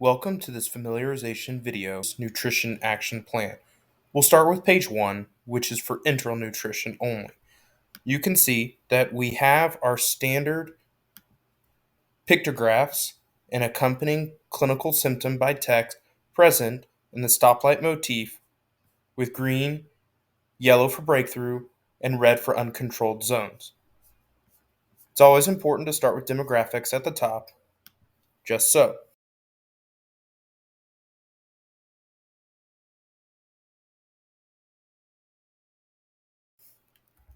Welcome to this familiarization video, Nutrition Action Plan. We'll start with page 1, which is for enteral nutrition only. You can see that we have our standard pictographs and accompanying clinical symptom by text present in the stoplight motif with green, yellow for breakthrough, and red for uncontrolled zones. It's always important to start with demographics at the top, just so.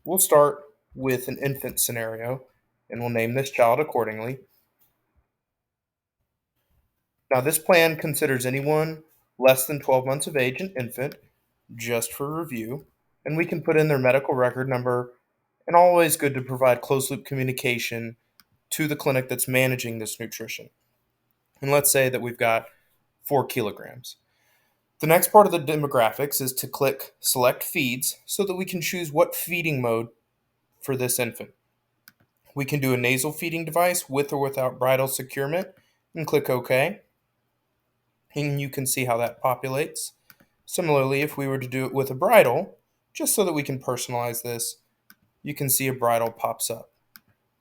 We'll start with an infant scenario, and we'll name this child accordingly. Now, this plan considers anyone less than 12 months of age and infant, just for review, and we can put in their medical record number, and always good to provide closed loop communication to the clinic that's managing this nutrition. And let's say that we've got 4 kilograms. The next part of the demographics is to click Select Feeds so that we can choose what feeding mode for this infant. We can do a nasal feeding device with or without bridle securement and click OK. And you can see how that populates. Similarly, if we were to do it with a bridle, just so that we can personalize this, you can see a bridle pops up.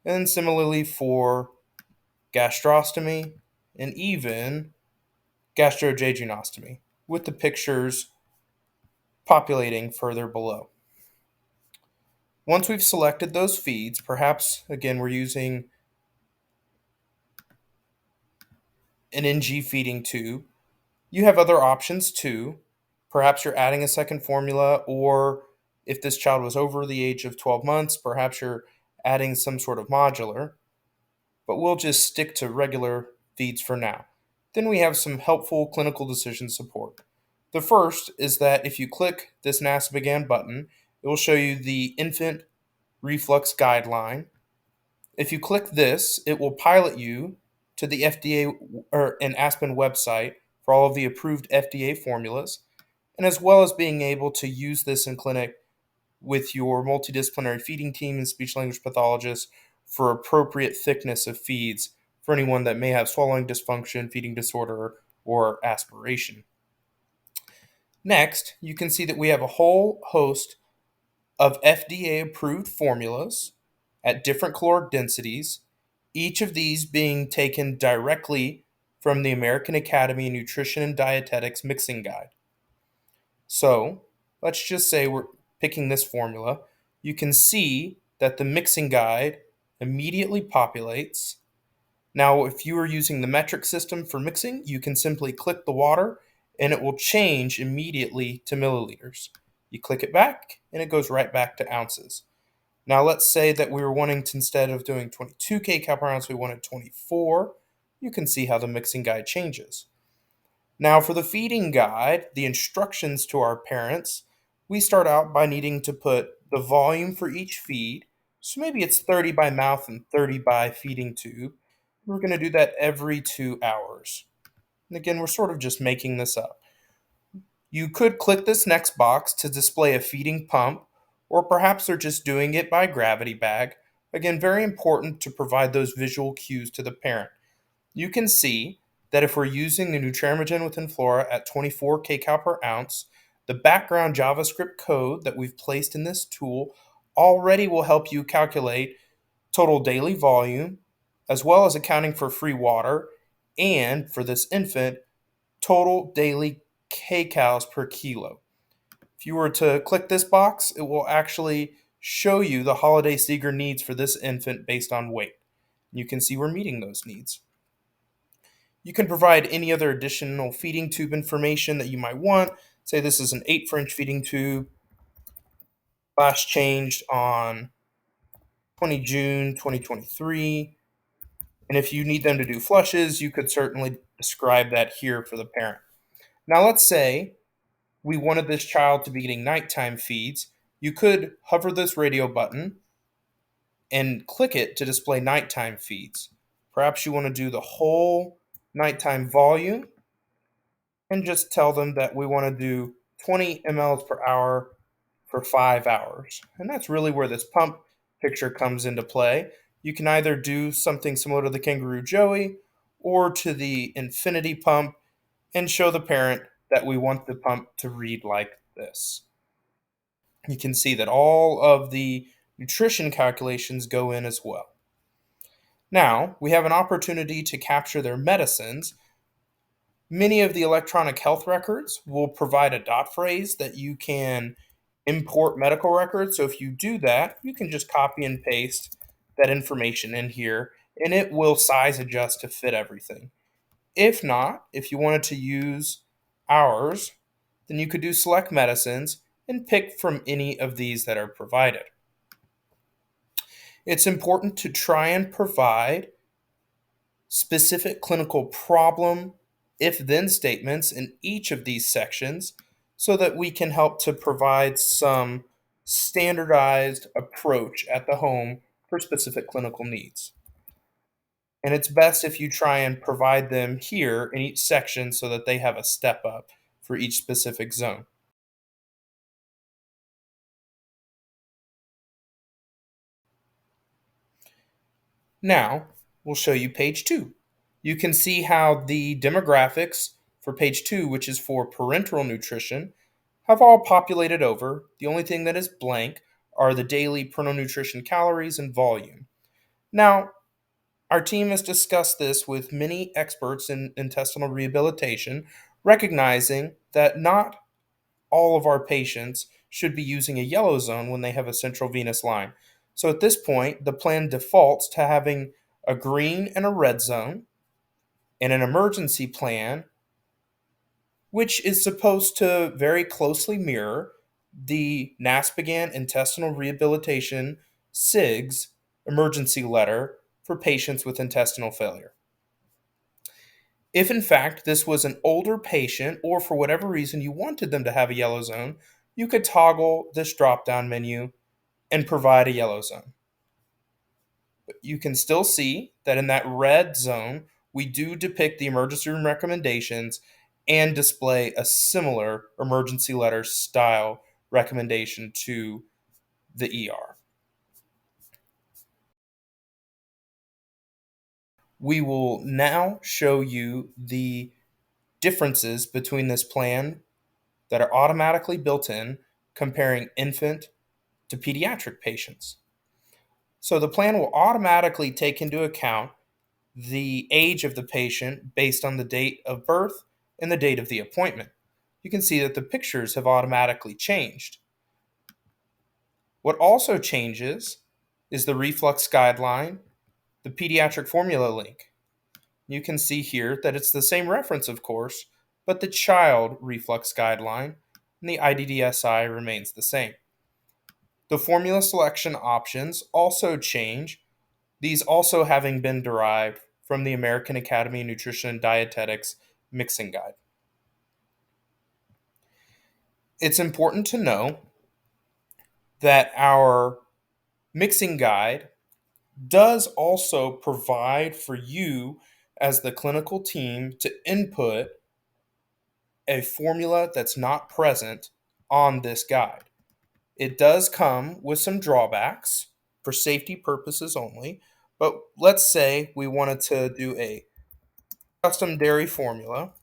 And similarly for gastrostomy and even gastrojejunostomy, with the pictures populating further below. Once we've selected those feeds, perhaps again we're using an NG feeding tube, you have other options too. Perhaps you're adding a second formula, or if this child was over the age of 12 months, perhaps you're adding some sort of modular. But we'll just stick to regular feeds for now. Then we have some helpful clinical decision support. The first is that if you click this NASBGAN button, it will show you the infant reflux guideline. If you click this, it will pilot you to the FDA or an Aspen website for all of the approved FDA formulas, and as well as being able to use this in clinic with your multidisciplinary feeding team and speech language pathologist for appropriate thickness of feeds for anyone that may have swallowing dysfunction, feeding disorder, or aspiration. Next, you can see that we have a whole host of FDA approved formulas at different caloric densities, each of these being taken directly from the American Academy of Nutrition and Dietetics Mixing Guide. So, let's just say we're picking this formula. You can see that the mixing guide immediately populates. Now, if you are using the metric system for mixing, you can simply click the water and it will change immediately to milliliters. You click it back and it goes right back to ounces. Now, let's say that we were wanting to, instead of doing 22 kcal per ounce, we wanted 24. You can see how the mixing guide changes. Now, for the feeding guide, the instructions to our parents, we start out by needing to put the volume for each feed. So maybe it's 30 by mouth and 30 by feeding tube. We're going to do that every 2 hours. And again, we're sort of just making this up. You could click this next box to display a feeding pump, or perhaps they're just doing it by gravity bag. Again, very important to provide those visual cues to the parent. You can see that if we're using the Nutramigen with Enflora at 24 kcal per ounce, the background JavaScript code that we've placed in this tool already will help you calculate total daily volume, as well as accounting for free water, and for this infant, total daily kcals per kilo. If you were to click this box, it will actually show you the holiday Seeger needs for this infant based on weight. You can see we're meeting those needs. You can provide any other additional feeding tube information that you might want. Say this is an 8 French feeding tube, last changed on 20 June 2023. And if you need them to do flushes, you could certainly describe that here for the parent. Now let's say we wanted this child to be getting nighttime feeds. You could hover this radio button and click it to display nighttime feeds. Perhaps you want to do the whole nighttime volume and just tell them that we want to do 20 mLs per hour for 5 hours. And that's really where this pump picture comes into play. You can either do something similar to the Kangaroo Joey, or to the infinity pump and show the parent that we want the pump to read like this. You can see that all of the nutrition calculations go in as well. Now, we have an opportunity to capture their medicines. Many of the electronic health records will provide a dot phrase that you can import medical records. So if you do that, you can just copy and paste that information in here and it will size adjust to fit everything. If not, if you wanted to use ours, then you could do select medicines and pick from any of these that are provided. It's important to try and provide specific clinical problem if then statements in each of these sections so that we can help to provide some standardized approach at the home for specific clinical needs. And it's best if you try and provide them here in each section so that they have a step up for each specific zone. Now, we'll show you page 2. You can see how the demographics for page 2, which is for parenteral nutrition, have all populated over. The only thing that is blank are the daily parental nutrition calories and volume. Now, our team has discussed this with many experts in intestinal rehabilitation, recognizing that not all of our patients should be using a yellow zone when they have a central venous line. So at this point, the plan defaults to having a green and a red zone and an emergency plan, which is supposed to very closely mirror the NASPGHAN intestinal rehabilitation SIGS emergency letter for patients with intestinal failure. If in fact this was an older patient, or for whatever reason you wanted them to have a yellow zone, you could toggle this drop down menu and provide a yellow zone. But you can still see that in that red zone, we do depict the emergency room recommendations and display a similar emergency letter style recommendation to the ER. We will now show you the differences between this plan that are automatically built in comparing infant to pediatric patients. So the plan will automatically take into account the age of the patient based on the date of birth and the date of the appointment. You can see that the pictures have automatically changed. What also changes is the reflux guideline, the pediatric formula link. You can see here that it's the same reference, of course, but the child reflux guideline and the IDDSI remains the same. The formula selection options also change, these also having been derived from the American Academy of Nutrition and Dietetics mixing guide. It's important to know that our mixing guide does also provide for you as the clinical team to input a formula that's not present on this guide. It does come with some drawbacks for safety purposes only, but let's say we wanted to do a custom dairy formula.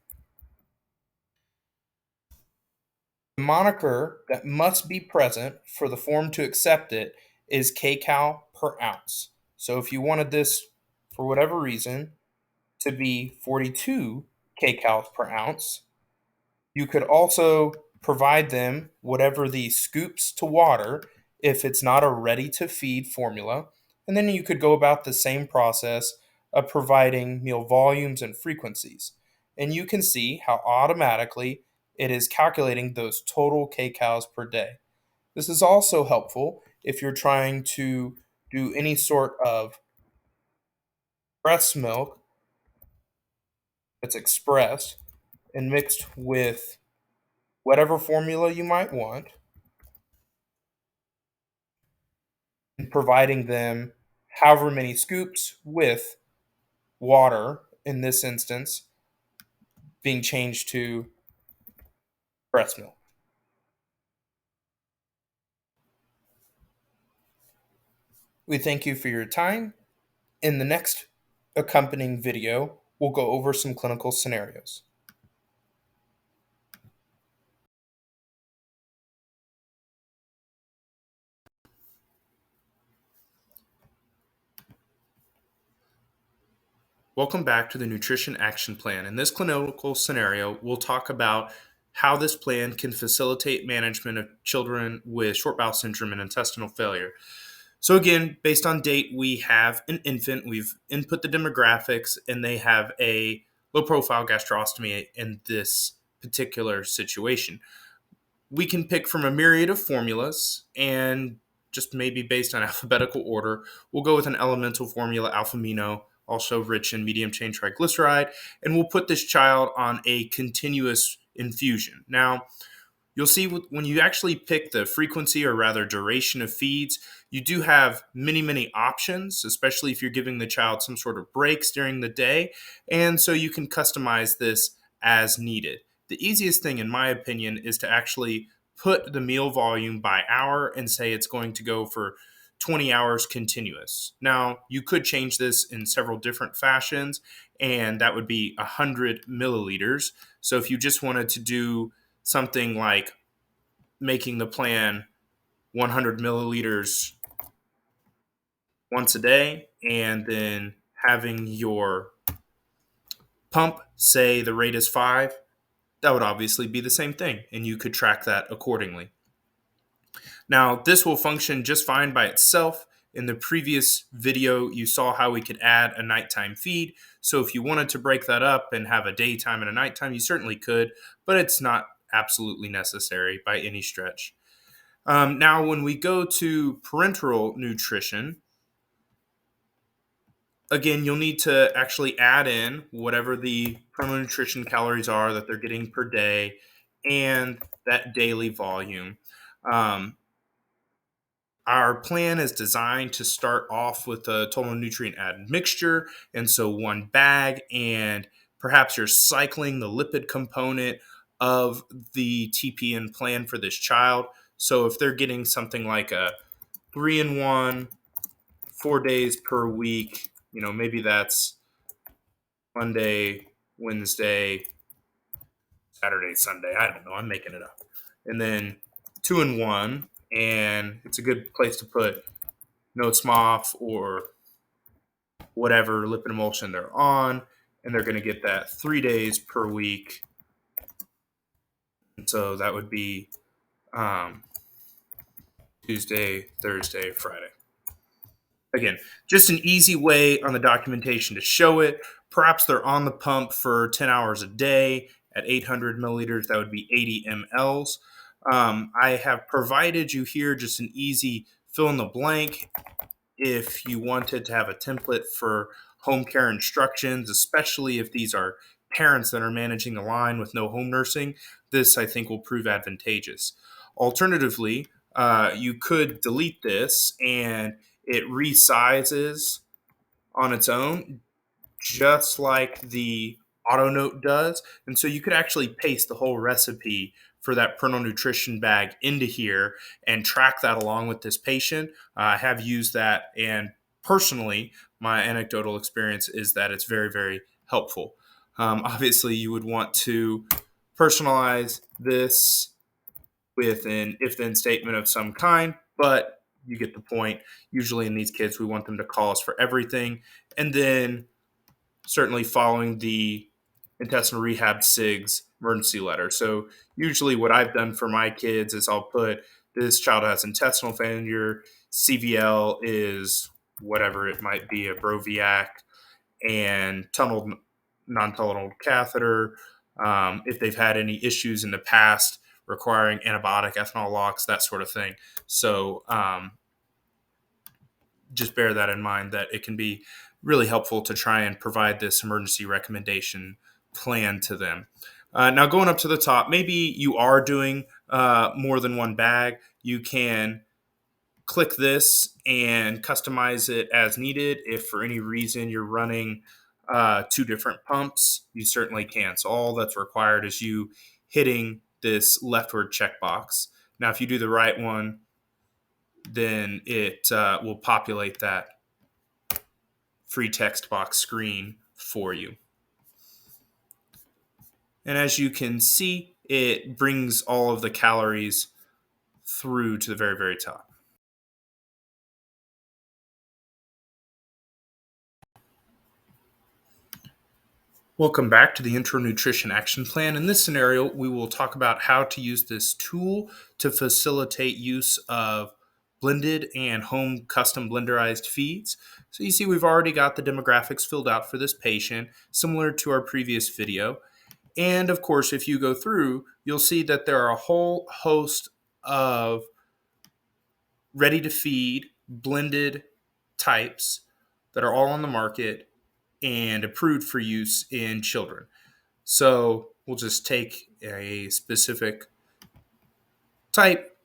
The moniker that must be present for the form to accept it is kcal per ounce. So if you wanted this, for whatever reason, to be 42 kcals per ounce, you could also provide them whatever the scoops to water if it's not a ready to feed formula. And then you could go about the same process of providing meal volumes and frequencies. And you can see how automatically it is calculating those total kcals per day. This is also helpful if you're trying to do any sort of breast milk that's expressed and mixed with whatever formula you might want, and providing them however many scoops with water, in this instance, being changed to breast milk. We thank you for your time. In the next accompanying video, we'll go over some clinical scenarios. Welcome back to the Nutrition Action Plan. In this clinical scenario, we'll talk about how this plan can facilitate management of children with short bowel syndrome and intestinal failure. So, again, based on date, we have an infant, we've input the demographics, and they have a low profile gastrostomy in this particular situation. We can pick from a myriad of formulas, and just maybe based on alphabetical order, we'll go with an elemental formula, alpha amino, also rich in medium chain triglyceride, and we'll put this child on a continuous infusion. Now, you'll see when you actually pick the frequency, or rather duration of feeds, you do have many, many options, especially if you're giving the child some sort of breaks during the day. And so you can customize this as needed. The easiest thing, in my opinion, is to actually put the meal volume by hour and say it's going to go for 20 hours continuous. Now, you could change this in several different fashions, and that would be 100 milliliters. So if you just wanted to do something like making the plan 100 milliliters once a day, and then having your pump say the rate is 5, that would obviously be the same thing, and you could track that accordingly. Now, this will function just fine by itself. In the previous video, you saw how we could add a nighttime feed. So if you wanted to break that up and have a daytime and a nighttime, you certainly could, but it's not absolutely necessary by any stretch. Now, when we go to parenteral nutrition, again, you'll need to actually add in whatever the parental nutrition calories are that they're getting per day and that daily volume. Um, Our plan is designed to start off with a total nutrient added mixture, and so one bag, and perhaps you're cycling the lipid component of the TPN plan for this child. So if they're getting something like a 3-in-1, 4 days per week, maybe that's Monday, Wednesday, Saturday, Sunday. I don't know. I'm making it up. And then 2-in-1, and it's a good place to put notes off or whatever lipid emulsion they're on, and they're going to get that 3 days per week. And so that would be Tuesday, Thursday, Friday. Again, just an easy way on the documentation to show it. Perhaps they're on the pump for 10 hours a day at 800 milliliters. That would be 80 mLs. I have provided you here just an easy fill in the blank if you wanted to have a template for home care instructions, especially if these are parents that are managing the line with no home nursing. This, I think, will prove advantageous. Alternatively, you could delete this and it resizes on its own, just like the auto note does. And so you could actually paste the whole recipe for that parental nutrition bag into here and track that along with this patient. I have used that, and personally, my anecdotal experience is that it's very, very helpful. Obviously, you would want to personalize this with an if-then statement of some kind, but you get the point. Usually in these kids, we want them to call us for everything. And then certainly following the intestinal rehab SIGS emergency letter. So usually what I've done for my kids is I'll put this child has intestinal failure, CVL is whatever it might be, a Broviac, and non-tunneled catheter. If they've had any issues in the past requiring antibiotic, ethanol locks, that sort of thing. So just bear that in mind, that it can be really helpful to try and provide this emergency recommendation plan to them. Now, going up to the top, maybe you are doing more than one bag. You can click this and customize it as needed. If for any reason you're running 2 different pumps, you certainly can. So all that's required is you hitting this leftward checkbox. Now, if you do the right one, then it will populate that free text box screen for you. And as you can see, it brings all of the calories through to the very, very top. Welcome back to the Enteral Nutrition Action Plan. In this scenario, we will talk about how to use this tool to facilitate use of blended and home custom blenderized feeds. So you see we've already got the demographics filled out for this patient, similar to our previous video. And of course, if you go through, you'll see that there are a whole host of ready to feed blended types that are all on the market and approved for use in children. So we'll just take a specific type,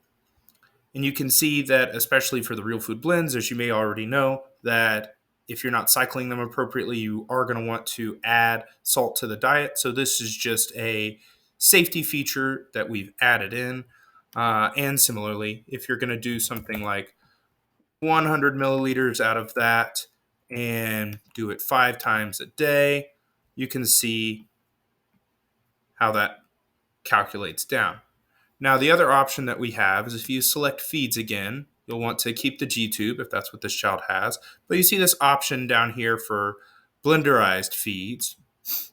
and you can see that, especially for the real food blends, as you may already know, that if you're not cycling them appropriately, you are going to want to add salt to the diet. So this is just a safety feature that we've added in. And similarly, if you're going to do something like 100 milliliters out of that and do it 5 times a day, you can see how that calculates down. Now, the other option that we have is if you select feeds again, you'll want to keep the G-tube if that's what this child has. But you see this option down here for blenderized feeds.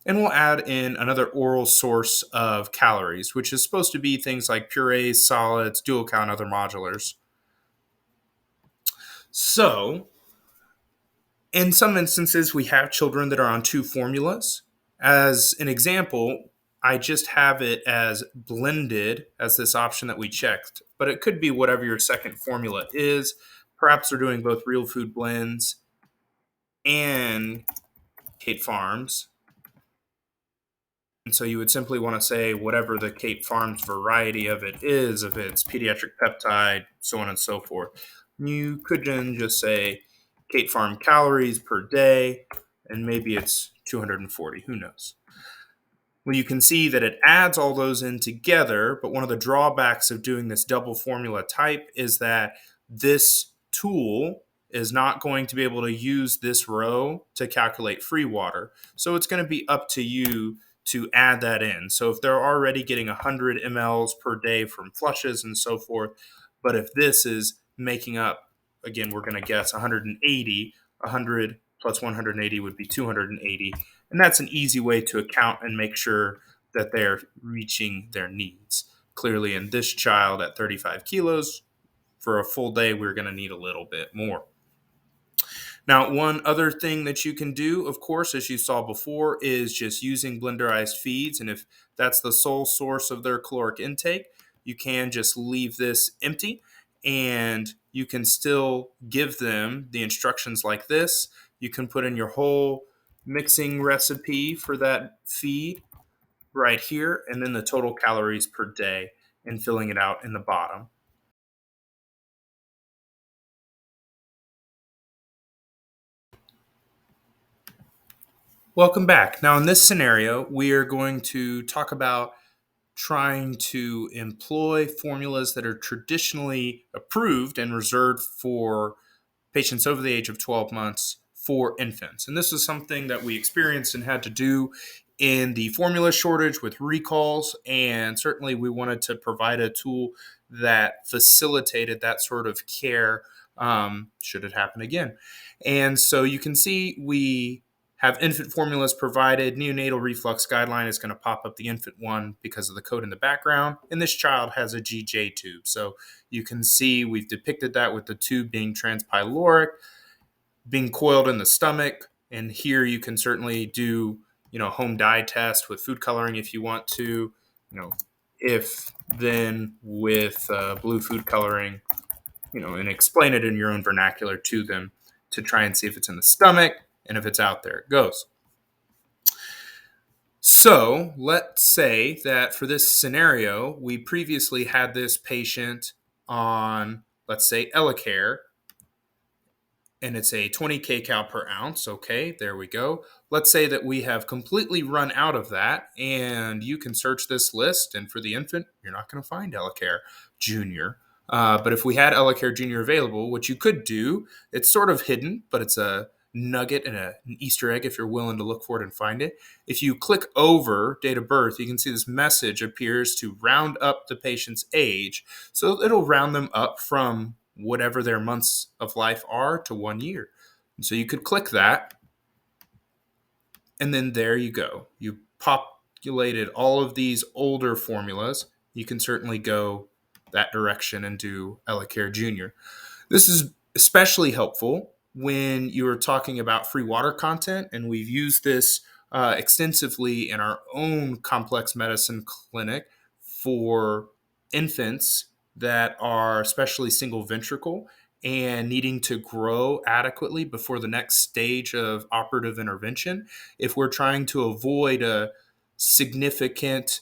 And we'll add in another oral source of calories, which is supposed to be things like purees, solids, dual cal, and other modulars. So, in some instances, we have children that are on 2 formulas. As an example, I just have it as blended as this option that we checked, but it could be whatever your second formula is. Perhaps they're doing both real food blends and Kate Farms. And so you would simply want to say whatever the Kate Farms variety of it is, if it's pediatric peptide, so on and so forth. You could then just say Kate Farm calories per day, and maybe it's 240, who knows. Well, you can see that it adds all those in together, but one of the drawbacks of doing this double formula type is that this tool is not going to be able to use this row to calculate free water. So it's going to be up to you to add that in. So if they're already getting 100 mLs per day from flushes and so forth, but if this is making up, again, we're going to guess 180, 100 plus 180 would be 280. And that's an easy way to account and make sure that they're reaching their needs. Clearly, in this child at 35 kilos, for a full day, we're going to need a little bit more. Now, one other thing that you can do, of course, as you saw before, is just using blenderized feeds. And if that's the sole source of their caloric intake, you can just leave this empty and you can still give them the instructions like this. You can put in your whole mixing recipe for that feed right here, and then the total calories per day and filling it out in the bottom. Welcome back. Now, in this scenario, we are going to talk about trying to employ formulas that are traditionally approved and reserved for patients over the age of 12 months for infants. And this is something that we experienced and had to do in the formula shortage with recalls. And certainly we wanted to provide a tool that facilitated that sort of care should it happen again. And so you can see we have infant formulas provided. Neonatal reflux guideline is going to pop up the infant one because of the code in the background. And this child has a GJ tube. So you can see we've depicted that with the tube being transpyloric, being coiled in the stomach. And here you can certainly do, home dye test with food coloring if you want to, if then with blue food coloring, and explain it in your own vernacular to them to try and see if it's in the stomach. And if it's out there, it goes. So let's say that for this scenario, we previously had this patient on, let's say, Elecare, and it's a 20 kcal per ounce. Okay, there we go. Let's say that we have completely run out of that, and you can search this list, and for the infant, you're not going to find Elecare Junior. But if we had Elecare Junior available, what you could do, it's sort of hidden, but it's a nugget and an Easter egg if you're willing to look for it and find it. If you click over date of birth, you can see this message appears to round up the patient's age. So it'll round them up from whatever their months of life are to 1 year. And so you could click that, and then there you go. You populated all of these older formulas. You can certainly go that direction and do EleCare Jr. This is especially helpful when you're talking about free water content, and we've used this extensively in our own complex medicine clinic for infants that are especially single ventricle and needing to grow adequately before the next stage of operative intervention. If we're trying to avoid a significant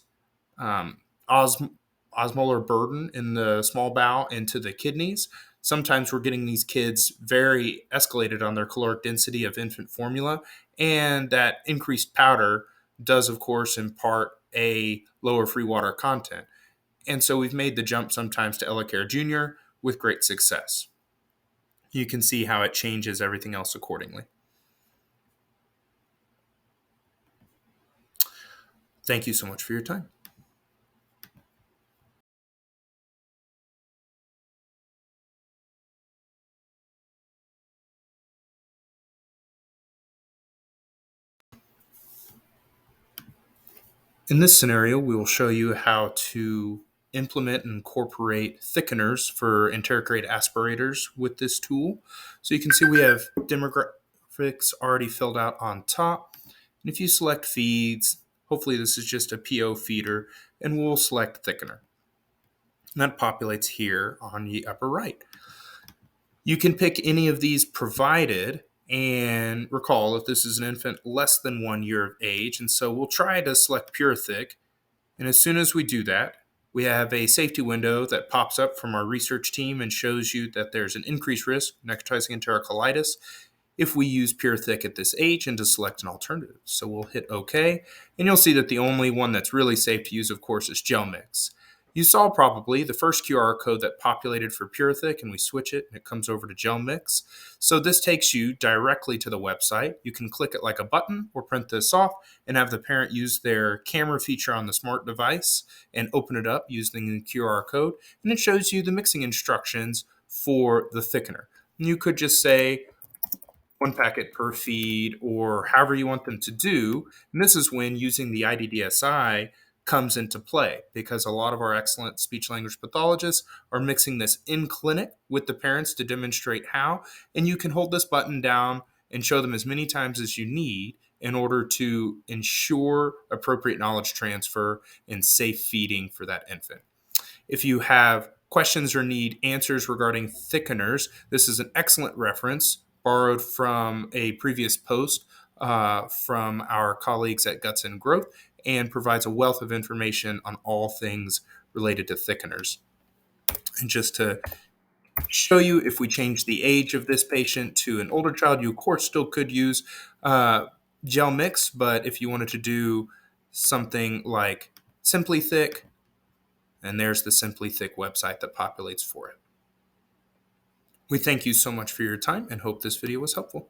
um, osmolar burden in the small bowel into the kidneys, sometimes we're getting these kids very escalated on their caloric density of infant formula, and that increased powder does, of course, impart a lower free water content. And so we've made the jump sometimes to EleCare Jr. with great success. You can see how it changes everything else accordingly. Thank you so much for your time. In this scenario, we will show you how to implement and incorporate thickeners for enterocrate aspirators with this tool. So you can see we have demographics already filled out on top. And if you select feeds, hopefully this is just a PO feeder, and we'll select thickener. And that populates here on the upper right. You can pick any of these provided, and recall if this is an infant less than 1 year of age. And so we'll try to select Pure Thick. And as soon as we do that, we have a safety window that pops up from our research team and shows you that there's an increased risk of necrotizing enterocolitis if we use Pure Thick at this age, and to select an alternative. So we'll hit OK, and you'll see that the only one that's really safe to use, of course, is Gel Mix. You saw probably the first QR code that populated for Pure Thick, and we switch it and it comes over to Gel Mix. So this takes you directly to the website. You can click it like a button or print this off and have the parent use their camera feature on the smart device and open it up using the QR code, and it shows you the mixing instructions for the thickener. And you could just say 1 packet per feed, or however you want them to do. And this is when using the IDDSI comes into play, because a lot of our excellent speech language pathologists are mixing this in clinic with the parents to demonstrate how. And you can hold this button down and show them as many times as you need in order to ensure appropriate knowledge transfer and safe feeding for that infant. If you have questions or need answers regarding thickeners, this is an excellent reference borrowed from a previous post from our colleagues at Guts and Growth, and provides a wealth of information on all things related to thickeners. And just to show you, if we change the age of this patient to an older child, you of course still could use Gel Mix, but if you wanted to do something like Simply Thick, and there's the Simply Thick website that populates for it. We thank you so much for your time and hope this video was helpful.